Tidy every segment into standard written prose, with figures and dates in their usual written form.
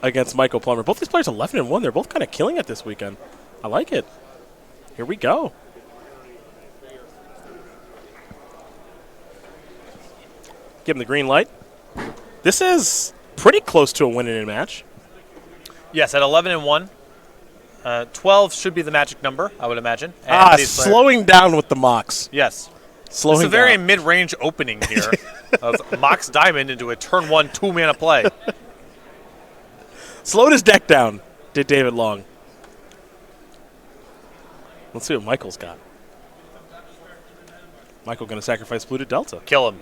against Michael Plummer. Both these players 11-1. They're both kind of killing it this weekend. I like it. Here we go. Give him the green light. This is pretty close to a win-in match. Yes, at 11-1. 12 should be the magic number, I would imagine. Slowing down with the Mox. Yes. Slowing It's a very down. mid-range opening here of Mox Diamond into a turn 1 2-mana play. Slowed his deck down, did David Long. Let's see what Michael's got. Michael going to sacrifice Blue to Delta. Kill him.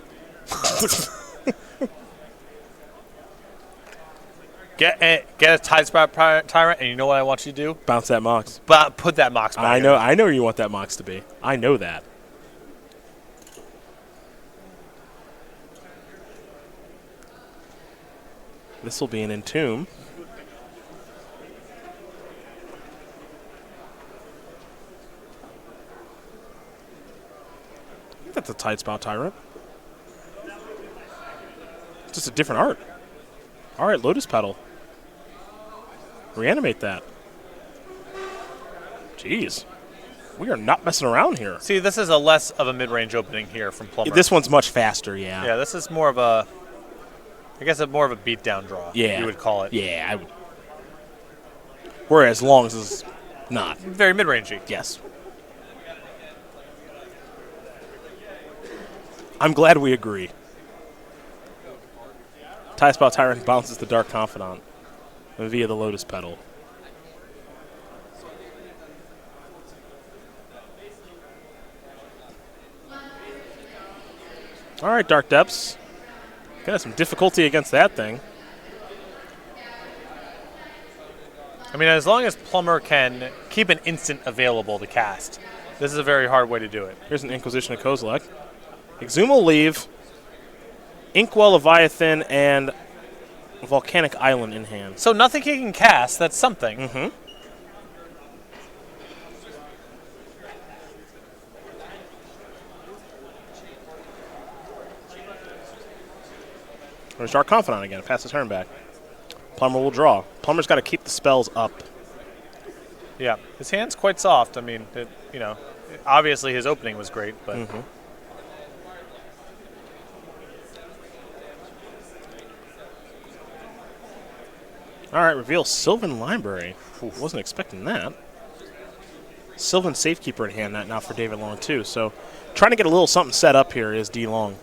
Get a Tidespout Tyrant, and you know what I want you to do? Bounce that Mox. But put that Mox back in. I know where you want that Mox to be. I know that. This will be an Entomb. I think that's a Tidespout Tyrant. Just a different art. All right, Lotus Petal. Reanimate that. Jeez. We are not messing around here. See, this is a less of a mid-range opening here from Plummer. This one's much faster, yeah. Yeah, this is more of a, I guess, more of a beatdown draw. Yeah. You would call it. Yeah, I would. Whereas Longs is not. Very mid-rangey. Yes. I'm glad we agree. Tidespout Tyrant bounces the Dark Confidant via the Lotus Petal. All right, Dark Depths. Got some difficulty against that thing. I mean, as long as Plummer can keep an instant available to cast, this is a very hard way to do it. Here's an Inquisition of Kozilek. Exhume will leave. Inkwell, Leviathan, and Volcanic Island in hand. So nothing he can cast, that's something. Mm-hmm. There's Dark Confidant again. Pass the turn back. Plummer will draw. Plummer's got to keep the spells up. Yeah, his hand's quite soft. I mean, obviously his opening was great, but... Mm-hmm. All right, reveal Sylvan Library. Ooh, wasn't expecting that. Sylvan Safekeeper in hand now for David Long, too. So trying to get a little something set up here is D. Long.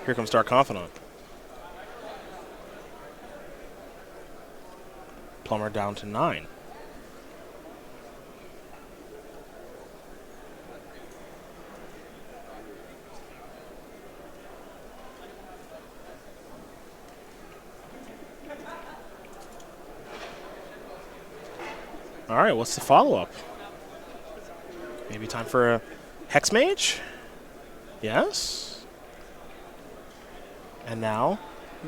Here comes Dark Confidant. Plummer down to 9. All right, what's the follow-up? Maybe time for a Hex Mage? Yes. And now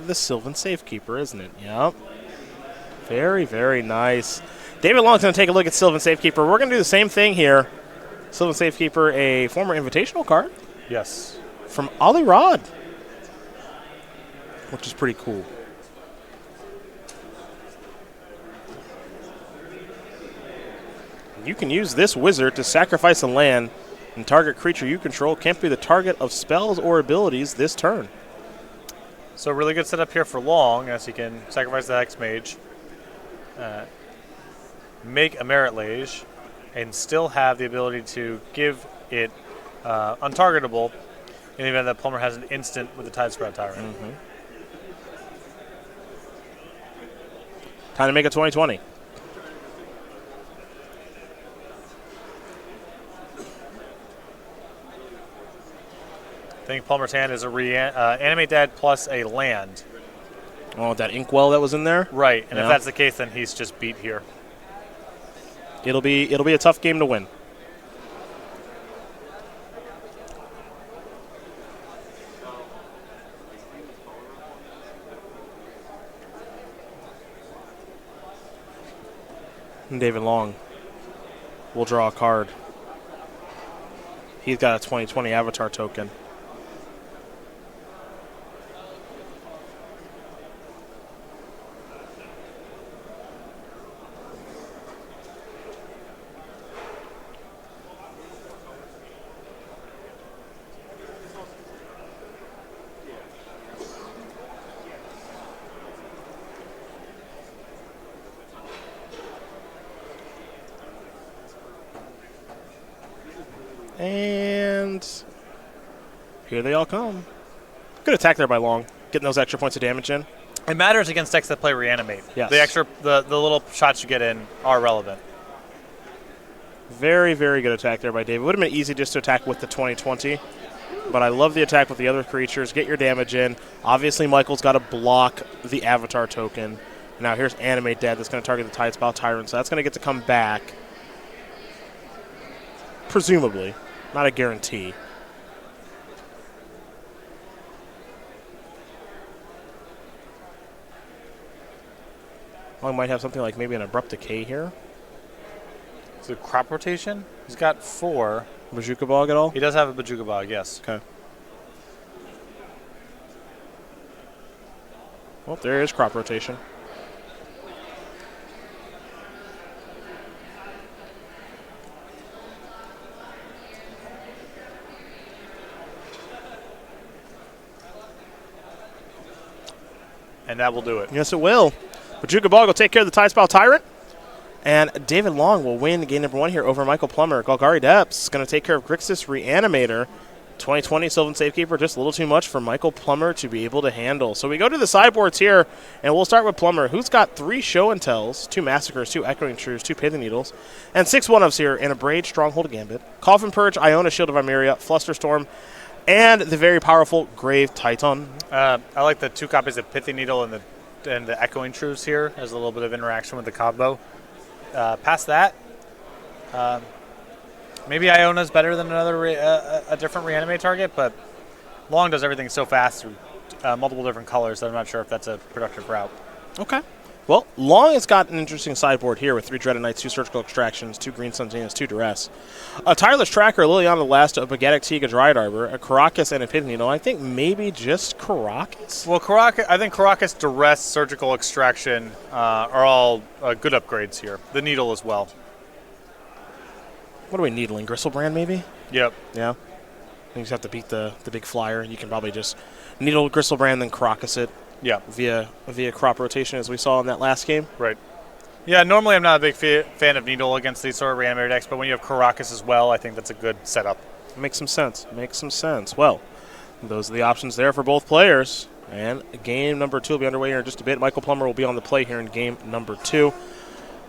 the Sylvan Safekeeper, isn't it? Yep. Very, very nice. David Long's going to take a look at Sylvan Safekeeper. We're going to do the same thing here. Sylvan Safekeeper, a former Invitational card. Yes. From Ollie Rod, which is pretty cool. You can use this wizard to sacrifice a land, and target creature you control can't be the target of spells or abilities this turn. So really good setup here for Long, as he can sacrifice the Hex Mage, make a Merit Lage, and still have the ability to give it untargetable in the event that Plummer has an instant with the Tidespout Tyrant. Mm-hmm. Time to make a 2020. I think Plummer's hand is a Animate Dead plus a land. Oh, that Inkwell that was in there? Right, and Yeah. if that's the case, then he's just beat here. It'll be a tough game to win. And David Long will draw a card. He's got a 2020 avatar token. And here they all come. Good attack there by Long, getting those extra points of damage in. It matters against decks that play Reanimate. Yes. The little shots you get in are relevant. Very, very good attack there by David. Would have been easy just to attack with the 2020, but I love the attack with the other creatures. Get your damage in. Obviously, Michael's got to block the avatar token. Now here's Animate Dead that's going to target the Tidespal Tyrant, so that's going to get to come back. Presumably. Not a guarantee. Long might have something like maybe an Abrupt Decay here. Is it crop rotation? He's got 4. Bajuka Bog at all? He does have a Bajuka Bog, yes. Okay. Well, there is crop rotation. And that will do it. Yes, it will. Bajuka Bog will take care of the Tidespal Tyrant. And David Long will win game number 1 here over Michael Plummer. Golgari Depths going to take care of Grixis Reanimator. 2020 Sylvan Safekeeper, just a little too much for Michael Plummer to be able to handle. So we go to the sideboards here, and we'll start with Plummer, who's got 3 Show and Tells, 2 Massacres, 2 Echoing Truths, 2 Pithing Needles, and 6 one-ofs here in a Braid, Stronghold Gambit, Coffin Purge, Iona, Shield of Nymeria, Flusterstorm, and the very powerful Grave Titan. I like the 2 copies of Pithing Needle and the Echoing Truths here as a little bit of interaction with the combo. Past that, maybe Iona's better than a different Reanimate target, but Long does everything so fast through multiple different colors that I'm not sure if that's a productive route. Okay. Well, Long has got an interesting sideboard here with 3 Dreaded Knights, 2 Surgical Extractions, 2 Green Suntanas, 2 Duress. A Tireless Tracker, Liliana the Last, a Begatic Teague, a Dryad Arbor, a Caracas, and a Pithing Needle. I think maybe just Caracas? Well, I think Caracas, Duress, Surgical Extraction are all good upgrades here. The Needle as well. What are we needling? Gristlebrand, maybe? Yep. Yeah. You just have to beat the big flyer. You can probably just needle Gristlebrand, then Caracas it. Yeah. Via crop rotation, as we saw in that last game. Right. Yeah, normally I'm not a big fan of Needle against these sort of Reanimator decks, but when you have Caracas as well, I think that's a good setup. Makes some sense. Well, those are the options there for both players. And game number 2 will be underway here in just a bit. Michael Plummer will be on the play here in game number 2.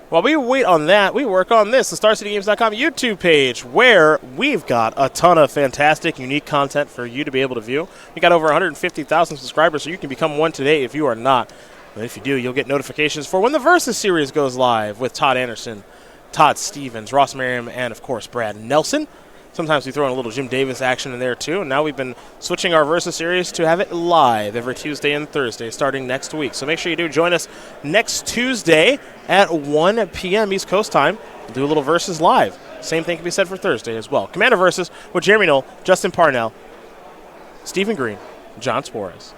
While we wait on that, we work on this, the StarCityGames.com YouTube page, where we've got a ton of fantastic, unique content for you to be able to view. We got over 150,000 subscribers, so you can become one today if you are not. But if you do, you'll get notifications for when the Versus series goes live with Todd Anderson, Todd Stevens, Ross Merriam, and, of course, Brad Nelson. Sometimes we throw in a little Jim Davis action in there, too. And now we've been switching our Versus series to have it live every Tuesday and Thursday starting next week. So make sure you do join us next Tuesday at 1 p.m. East Coast time. We'll do a little Versus live. Same thing can be said for Thursday as well. Commander Versus with Jeremy Knoll, Justin Parnell, Stephen Green, John Suarez.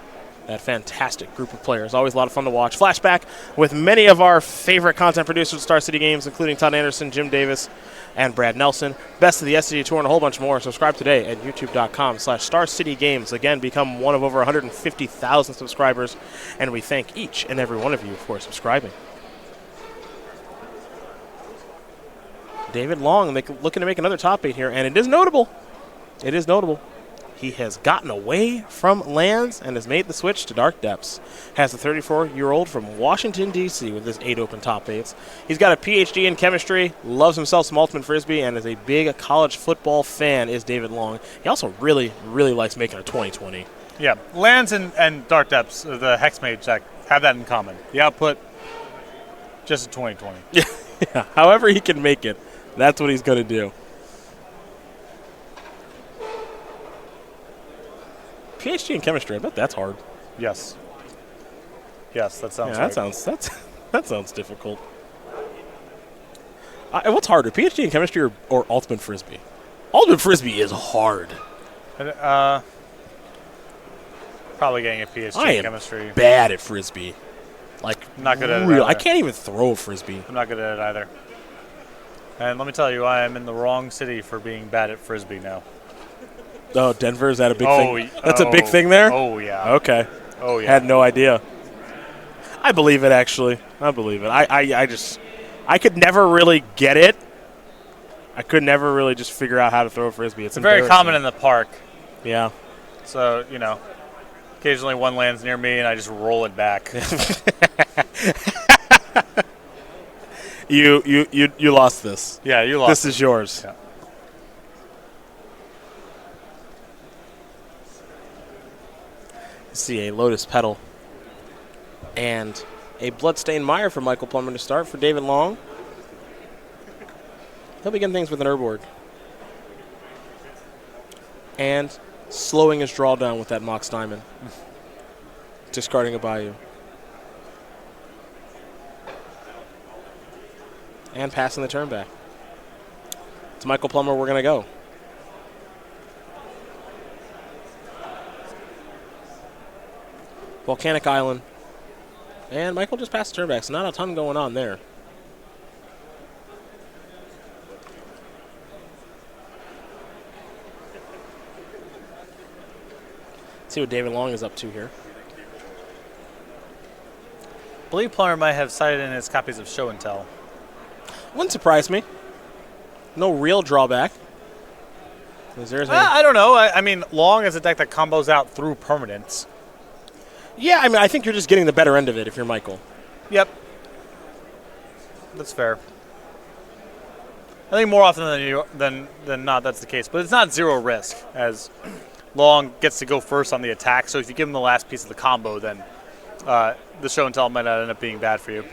That fantastic group of players. Always a lot of fun to watch. Flashback with many of our favorite content producers at Star City Games, including Todd Anderson, Jim Davis, and Brad Nelson. Best of the SCG Tour and a whole bunch more. Subscribe today at youtube.com/StarCityGames. Again, become one of over 150,000 subscribers, and we thank each and every one of you for subscribing. David Long looking to make another top 8 here, and it is notable. It is notable. He has gotten away from lands and has made the switch to Dark Depths. Has a 34-year-old from Washington, D.C. with his 8 open top 8s. He's got a Ph.D. in chemistry, loves himself some ultimate frisbee, and is a big college football fan, is David Long. He also really, really likes making a 2020. Yeah, lands and Dark Depths, the Hexmage deck, have that in common. The output, just a 2020. Yeah, however he can make it, that's what he's going to do. PhD in chemistry, I bet that's hard. Yes. Yes, that sounds yeah, right. that sounds difficult. What's harder, PhD in chemistry or ultimate frisbee? Ultimate frisbee is hard. Probably getting a PhD I in am chemistry. bad at frisbee. Like, I'm not good at it real. either. I can't even throw a frisbee. I'm not good at it either. And let me tell you, I am in the wrong city for being bad at frisbee now. Oh, Denver, is that a big thing? That's a big thing there? Oh, yeah. Okay. Oh, yeah. Had no idea. I believe it, actually. I believe it. I could never really get it. I could never really just figure out how to throw a frisbee. It's very common in the park. Yeah. So, you know, occasionally one lands near me and I just roll it back. You lost this. Yeah, you lost. This is yours. Yeah. See a Lotus Petal and a Bloodstained Mire for Michael Plummer to start for David Long. He'll begin things with an Urborg. And slowing his draw down with that Mox Diamond. Discarding a Bayou. And passing the turn back. To Michael Plummer, we're going to go. Volcanic Island. And Michael just passed the turn back, so not a ton going on there. See what David Long is up to here. I believe Plummer might have cited in his copies of Show and Tell. Wouldn't surprise me. No real drawback. I don't know. I mean, Long is a deck that combos out through permanents. Yeah, I mean, I think you're just getting the better end of it if you're Michael. Yep. That's fair. I think more often than not that's the case. But it's not zero risk, as Long gets to go first on the attack. So if you give him the last piece of the combo, then the Show and Tell might not end up being bad for you.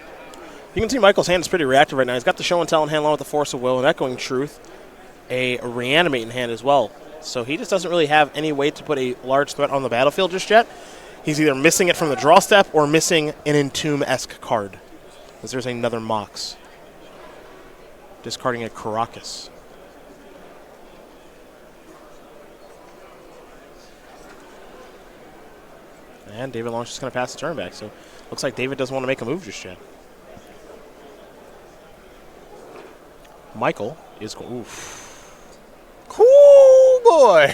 You can see Michael's hand is pretty reactive right now. He's got the Show and Tell in hand along with the Force of Will and Echoing Truth. A Reanimate in hand as well. So he just doesn't really have any way to put a large threat on the battlefield just yet. He's either missing it from the draw step or missing an Entomb-esque card. Because there's another Mox. Discarding a Caracas. And David Long's just going to pass the turn back. So looks like David doesn't want to make a move just yet. Michael is going. Oof. Cool boy.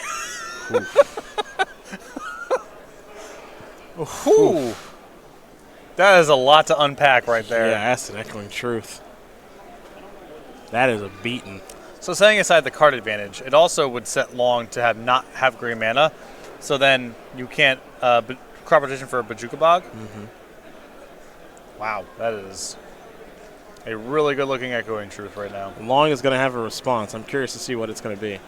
Ooh. That is a lot to unpack right there. Yeah, that's an Echoing Truth. That is a beating. So setting aside the card advantage, it also would set Long to not have green mana. So then you can't crop rotation for a Bajuka Bog. Mm-hmm. Wow, that is a really good looking Echoing Truth right now. Long is going to have a response. I'm curious to see what it's going to be.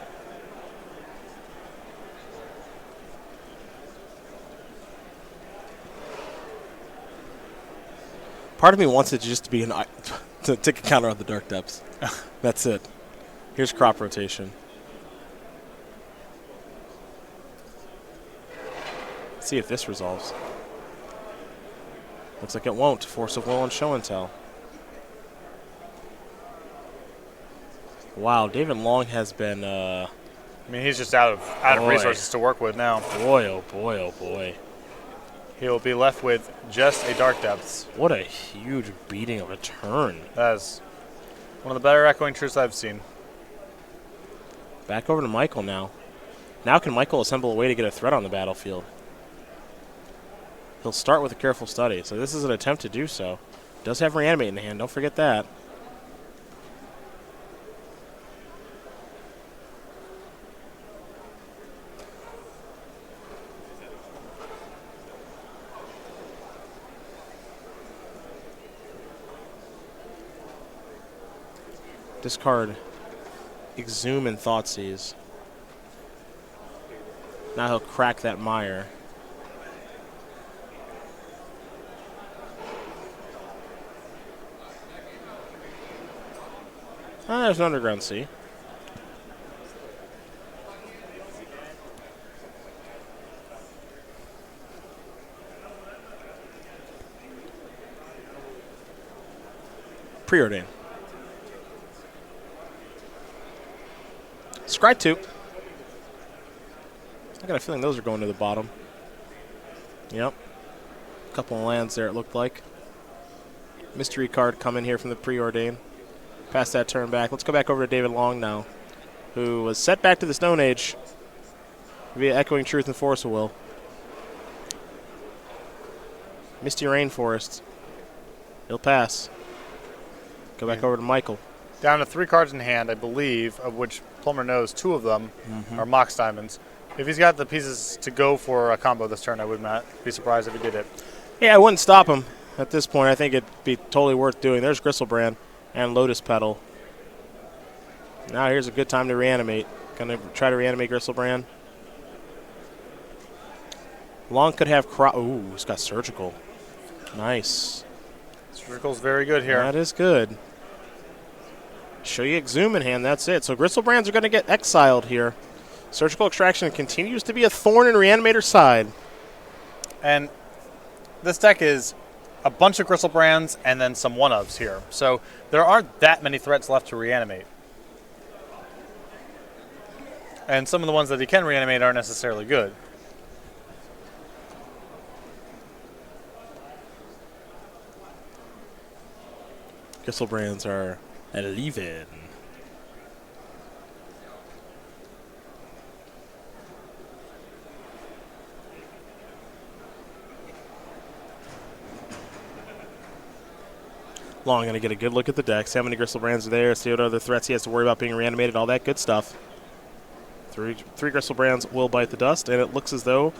Part of me wants it just to be to take a counter on the Dark Depths. That's it. Here's crop rotation. Let's see if this resolves. Looks like it won't. Force of Will and Show and Tell. Wow, David Long has been. I mean, he's just out of resources to work with now. Boy, oh boy, oh boy. He'll be left with just a Dark Depths. What a huge beating of a turn. That is one of the better Echoing Truths I've seen. Back over to Michael now. Now can Michael assemble a way to get a threat on the battlefield? He'll start with a Careful Study. So this is an attempt to do so. Does have Reanimate in hand. Don't forget that. Discard Exhume and Thoughtseize. Now he'll crack that Mire. Ah, there's an Underground Sea. Preordain. Scry 2. I got a feeling those are going to the bottom. Yep. A couple of lands there, it looked like. Mystery card coming here from the Preordain. Pass that turn back. Let's go back over to David Long now, who was set back to the Stone Age via Echoing Truth and Force of Will. Misty Rainforest. He'll pass. Go back over to Michael. Down to 3 cards in hand, I believe, of which Plummer knows 2 of them are Mox Diamonds. If he's got the pieces to go for a combo this turn, I would not be surprised if he did it. Yeah, I wouldn't stop him at this point. I think it'd be totally worth doing. There's Gristlebrand and Lotus Petal. Now here's a good time to reanimate. Gonna try to reanimate Gristlebrand. Long could have ooh, he's got Surgical. Nice. Surgical's very good here. That is good. Show you Exhume in hand, that's it. So Gristlebrands are going to get exiled here. Surgical Extraction continues to be a thorn in Reanimator's side. And this deck is a bunch of Gristlebrands and then some one-ofs here. So there aren't that many threats left to reanimate. And some of the ones that he can reanimate aren't necessarily good. Gristlebrands are leaving. Long going to get a good look at the deck, see how many Gristlebrands are there, see what other threats he has to worry about being reanimated, all that good stuff. Three Gristlebrands will bite the dust, and it looks as though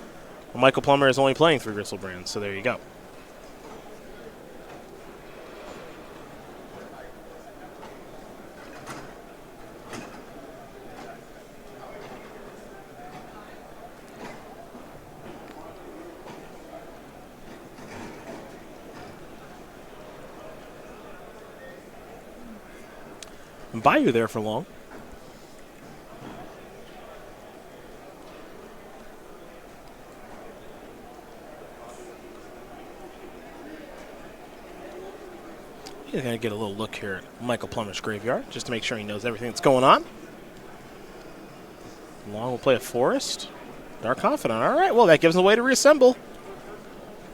Michael Plummer is only playing 3 Gristlebrands, so there you go. Bayou there for Long. He's going to get a little look here at Michael Plummer's graveyard just to make sure he knows everything that's going on. Long will play a Forest. Dark Confidant. All right, well, that gives him a way to reassemble.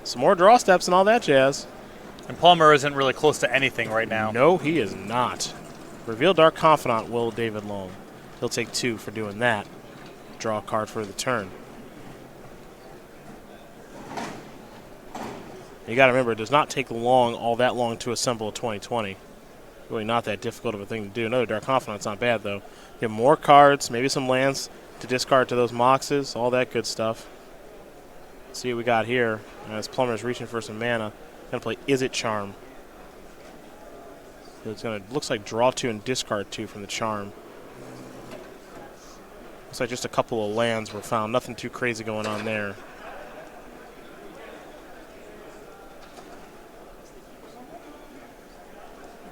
Some more draw steps and all that jazz. And Plummer isn't really close to anything right now. No, he is not. Reveal Dark Confidant will David Long. He'll take 2 for doing that. Draw a card for the turn. You got to remember, it does not take all that long to assemble a 2020. Really not that difficult of a thing to do. Another Dark Confidant's not bad, though. Get more cards, maybe some lands to discard to those Moxes, all that good stuff. Let's see what we got here. As Plummer's reaching for some mana. Going to play Is It Charm. It's going to, looks like draw 2 and discard 2 from the Charm. Looks like just a couple of lands were found. Nothing too crazy going on there.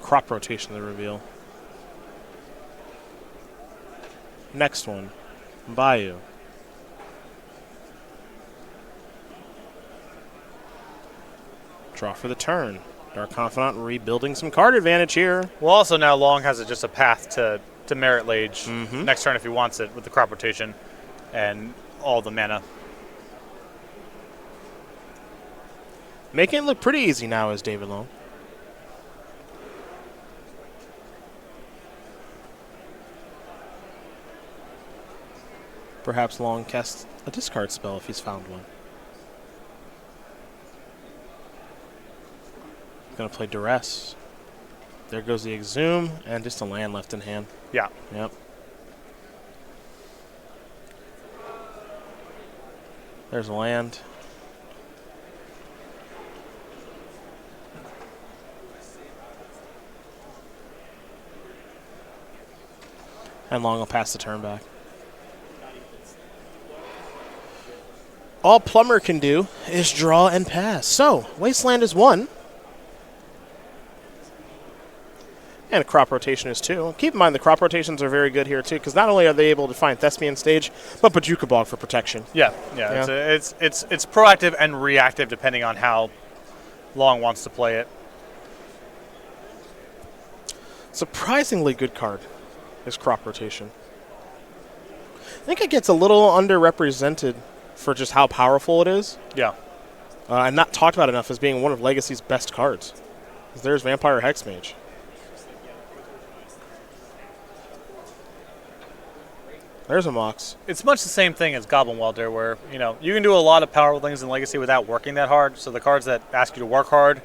Crop rotation of the reveal. Next one, Bayou. Draw for the turn. Dark Confidant rebuilding some card advantage here. Well, also now Long has just a path to Merit Lage next turn if he wants it with the crop rotation and all the mana. Making it look pretty easy now is David Long. Perhaps Long casts a discard spell if he's found one. Going to play Duress. There goes the Exhume and just a land left in hand. Yeah. Yep. There's a land. And Long will pass the turn back. All Plummer can do is draw and pass. So, Wasteland is 1. And a crop rotation is 2. Keep in mind the crop rotations are very good here too, because not only are they able to find Thespian Stage, but Bojuka Bog for protection. Yeah. It's proactive and reactive depending on how Long wants to play it. Surprisingly good card is crop rotation. I think it gets a little underrepresented for just how powerful it is. Yeah. And not talked about enough as being one of Legacy's best cards. There's Vampire Hexmage. There's a Mox. It's much the same thing as Goblin Welder, where you can do a lot of powerful things in Legacy without working that hard. So the cards that ask you to work hard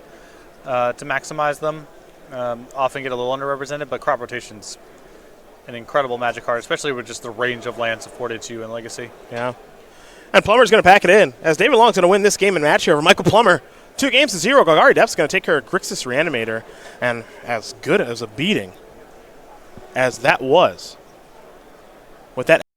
to maximize them often get a little underrepresented. But Crop Rotation's an incredible Magic card, especially with just the range of lands afforded to you in Legacy. Yeah. And Plummer's going to pack it in, as David Long's going to win this game and match here over Michael Plummer. 2-0. Golgari Depth's going to take care of Grixis Reanimator. And as good as a beating as that was, with that